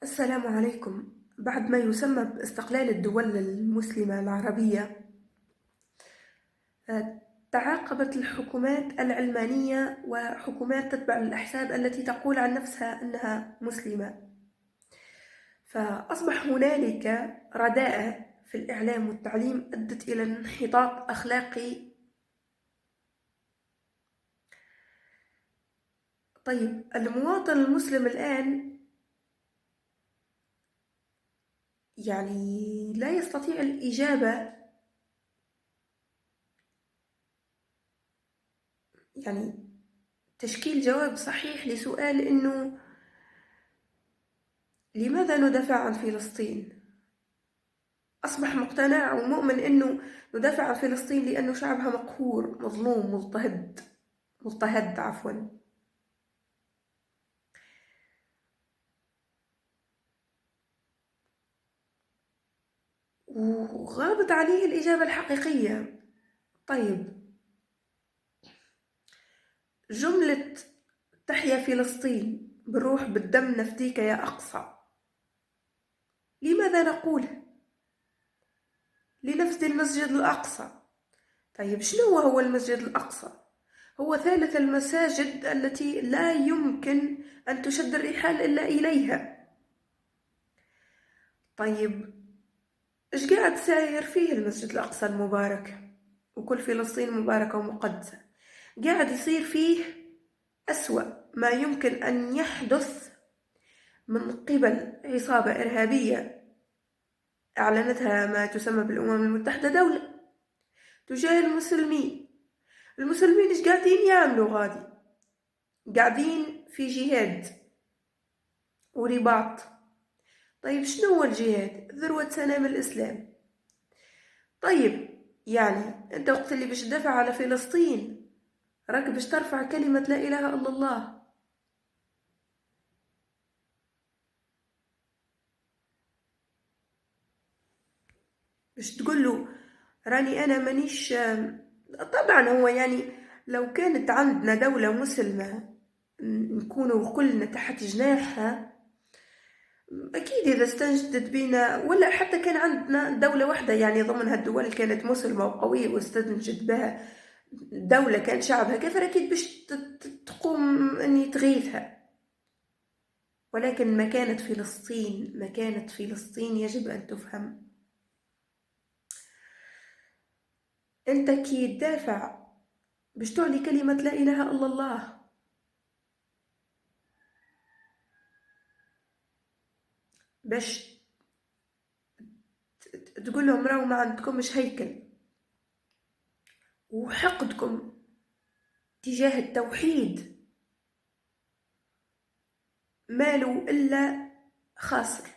السلام عليكم. بعد ما يسمى باستقلال الدول المسلمة العربية، تعاقبت الحكومات العلمانية وحكومات تتبع الأحزاب التي تقول عن نفسها أنها مسلمة، فأصبح هنالك رداءة في الإعلام والتعليم أدت إلى انحطاط أخلاقي. طيب، المواطن المسلم الآن لا يستطيع الإجابة، يعني تشكيل جواب صحيح لسؤال إنه لماذا ندافع عن فلسطين؟ أصبح مقتنع ومؤمن إنه ندافع عن فلسطين لأنه شعبها مقهور مظلوم مضطهد عفوا. وغابت عليه الإجابة الحقيقية. طيب، جملة تحيا فلسطين بالروح بالدم نفديك يا أقصى، لماذا نقولها؟ لنفدي المسجد الأقصى. طيب، شنو هو المسجد الأقصى؟ هو ثالث المساجد التي لا يمكن أن تشد الرحال إلا إليها. طيب، إيش قاعد ساير فيه المسجد الأقصى المبارك؟ وكل فلسطين مباركة ومقدسة. قاعد يصير فيه أسوأ ما يمكن أن يحدث من قبل عصابة إرهابية أعلنتها ما تسمى بالأمم المتحدة دولة تجاه المسلمين. المسلمين إيش قاعدين يعملوا غادي؟ قاعدين في جهاد ورباط. طيب، شنو هو الجهاد؟ ذروة سنام الإسلام. طيب، أنت وقت اللي باش تدافع على فلسطين راك باش ترفع كلمة لا إله إلا الله. باش تقول له راني أنا مانيش. طبعا هو لو كانت عندنا دولة مسلمة نكونوا كلنا تحت جناحها، أكيد إذا استنجدت بينا، ولا حتى كان عندنا دولة واحدة ضمن هالدول كانت مسلمة وقوية واستنجد بها دولة كان شعبها كثر، أكيد باش تقوم أن تغيثها. ولكن مكانة فلسطين يجب أن تفهم. أنت كي تدافع باش تعلي كلمة لا إله إلا الله، باش تقول لهم راهو ما عندكمش هيكل، وحقدكم تجاه التوحيد ماله إلا خاسر.